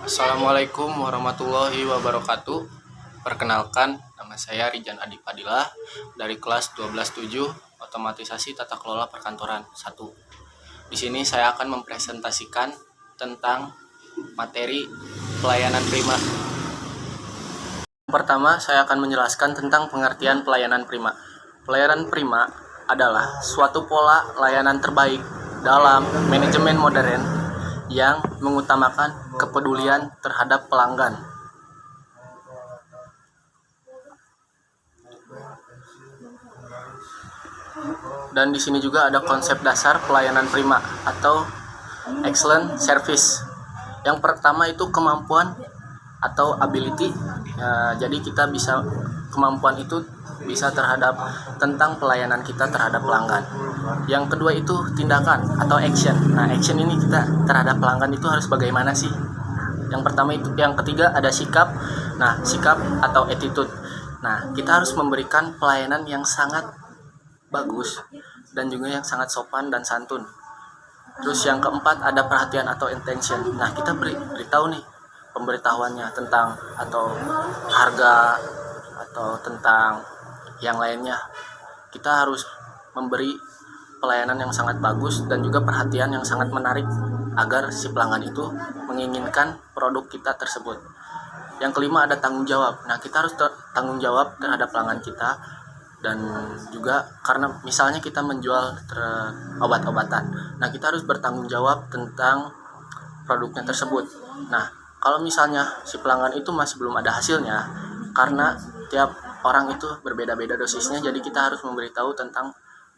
Assalamualaikum warahmatullahi wabarakatuh. Perkenalkan, nama saya Rijan Adi Padilah dari kelas 12.7 Otomatisasi Tata Kelola Perkantoran 1. Di sini saya akan mempresentasikan tentang materi pelayanan prima. Pertama, saya akan menjelaskan tentang pengertian pelayanan prima. Pelayanan prima adalah suatu pola layanan terbaik dalam manajemen modern yang mengutamakan kepedulian terhadap pelanggan. Dan di sini juga ada konsep dasar pelayanan prima atau excellent service. Yang pertama itu kemampuan atau ability. Jadi kita bisa kemampuan itu bisa terhadap tentang pelayanan kita terhadap pelanggan. Yang kedua itu tindakan atau action. Nah, action ini kita terhadap pelanggan itu harus bagaimana sih? Yang pertama itu, yang ketiga ada sikap. Nah, sikap atau attitude. Nah, kita harus memberikan pelayanan yang sangat bagus dan juga yang sangat sopan dan santun. Terus yang keempat ada perhatian atau intention. Nah, kita beritahu nih pemberitahuannya tentang atau harga atau tentang yang lainnya. Kita harus memberi pelayanan yang sangat bagus dan juga perhatian yang sangat menarik agar si pelanggan itu menginginkan produk kita tersebut. Yang kelima ada tanggung jawab. Nah, kita harus tanggung jawab terhadap pelanggan kita, dan juga karena misalnya kita menjual obat-obatan. Nah, kita harus bertanggung jawab tentang produknya tersebut. Nah, kalau misalnya si pelanggan itu masih belum ada hasilnya, karena tiap orang itu berbeda-beda dosisnya, jadi kita harus memberitahu tentang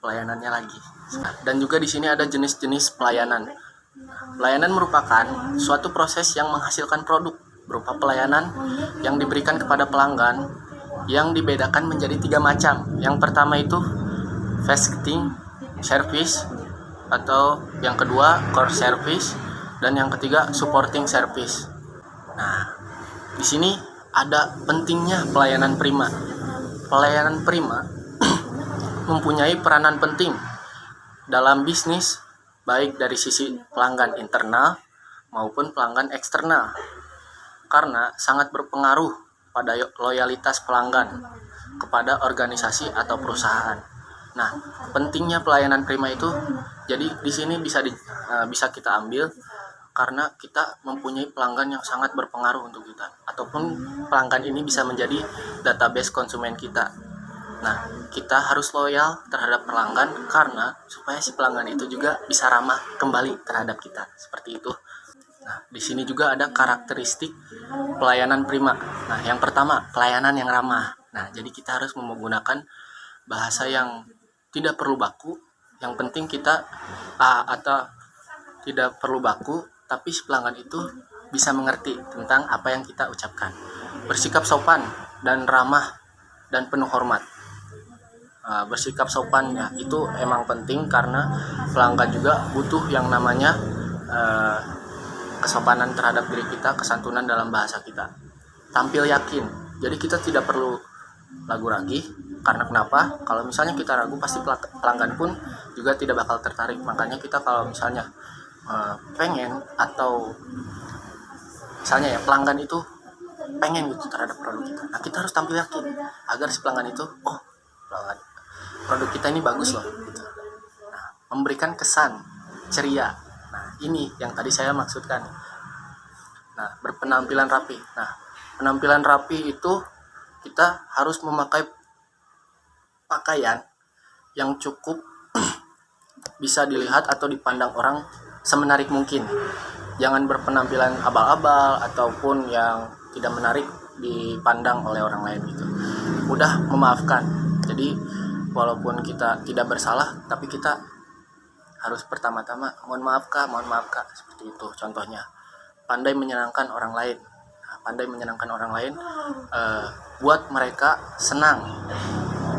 pelayanannya lagi. Dan juga di sini ada jenis-jenis pelayanan. Pelayanan merupakan suatu proses yang menghasilkan produk berupa pelayanan yang diberikan kepada pelanggan yang dibedakan menjadi 3 macam. Yang pertama itu fast-acting service, atau yang kedua core service, dan yang ketiga supporting service. Nah, di sini ada pentingnya pelayanan prima. Pelayanan prima mempunyai peranan penting dalam bisnis, baik dari sisi pelanggan internal maupun pelanggan eksternal, karena sangat berpengaruh pada loyalitas pelanggan kepada organisasi atau perusahaan. Nah, pentingnya pelayanan prima itu, jadi di sini bisa kita ambil karena kita mempunyai pelanggan yang sangat berpengaruh untuk kita, ataupun pelanggan ini bisa menjadi database konsumen kita. Nah, kita harus loyal terhadap pelanggan karena supaya si pelanggan itu juga bisa ramah kembali terhadap kita, seperti itu. Nah, di sini juga ada karakteristik pelayanan prima. Nah, yang pertama, pelayanan yang ramah. Nah, jadi kita harus menggunakan bahasa yang tidak perlu baku. Yang penting kita atau tidak perlu baku, tapi si pelanggan itu bisa mengerti tentang apa yang kita ucapkan. Bersikap sopan dan ramah dan penuh hormat. Bersikap sopan ya, itu emang penting karena pelanggan juga butuh yang namanya kesopanan terhadap diri kita, kesantunan dalam bahasa kita. Tampil yakin, jadi kita tidak perlu ragu lagi. Karena kenapa? Kalau misalnya kita ragu, pasti pelanggan pun juga tidak bakal tertarik. Makanya kita kalau misalnya pengen, atau misalnya ya pelanggan itu pengen gitu terhadap produk kita, nah kita harus tampil yakin agar si pelanggan itu, oh pelanggan, produk kita ini bagus loh gitu. Nah, memberikan kesan ceria. Nah, ini yang tadi saya maksudkan. Nah, berpenampilan rapi. Nah, penampilan rapi itu kita harus memakai pakaian yang cukup bisa dilihat atau dipandang orang semenarik mungkin. Jangan berpenampilan abal-abal ataupun yang tidak menarik dipandang oleh orang lain gitu. Mudah memaafkan. Jadi walaupun kita tidak bersalah, tapi kita harus pertama-tama mohon maaf kak, seperti itu contohnya. Pandai menyenangkan orang lain. Nah, pandai menyenangkan orang lain buat mereka senang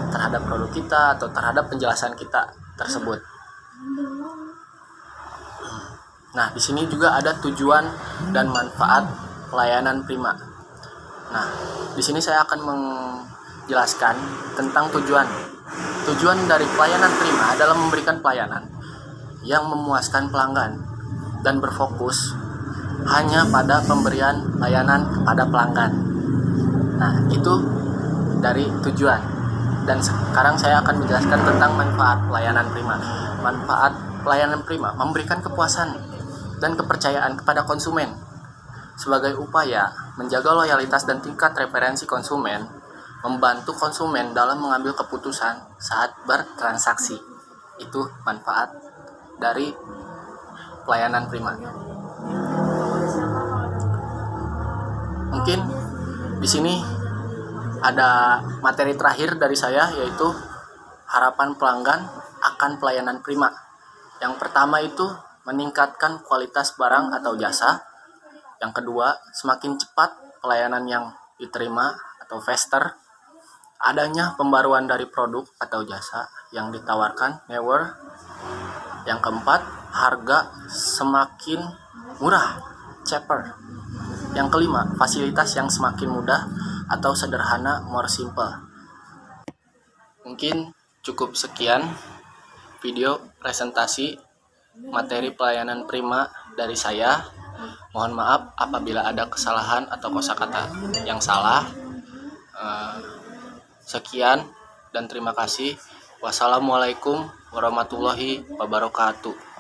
terhadap produk kita atau terhadap penjelasan kita tersebut. Nah, di sini juga ada tujuan dan manfaat pelayanan prima. Nah, di sini saya akan menjelaskan tentang tujuan. Tujuan dari pelayanan prima adalah memberikan pelayanan yang memuaskan pelanggan dan berfokus hanya pada pemberian layanan kepada pelanggan. Nah, itu dari tujuan. Dan sekarang saya akan menjelaskan tentang manfaat pelayanan prima. Manfaat pelayanan prima memberikan kepuasan dan kepercayaan kepada konsumen sebagai upaya menjaga loyalitas dan tingkat referensi konsumen, membantu konsumen dalam mengambil keputusan saat bertransaksi. Itu manfaat dari pelayanan prima. Mungkin di sini ada materi terakhir dari saya, yaitu harapan pelanggan akan pelayanan prima. Yang pertama itu meningkatkan kualitas barang atau jasa. Yang kedua, semakin cepat pelayanan yang diterima atau faster. Adanya pembaruan dari produk atau jasa yang ditawarkan, newer. Yang keempat, harga semakin murah, cheaper. Yang kelima, fasilitas yang semakin mudah atau sederhana, more simple. Mungkin cukup sekian video presentasi materi pelayanan prima dari saya. Mohon maaf apabila ada kesalahan atau kosakata yang salah. Sekian dan terima kasih. Wassalamualaikum warahmatullahi wabarakatuh.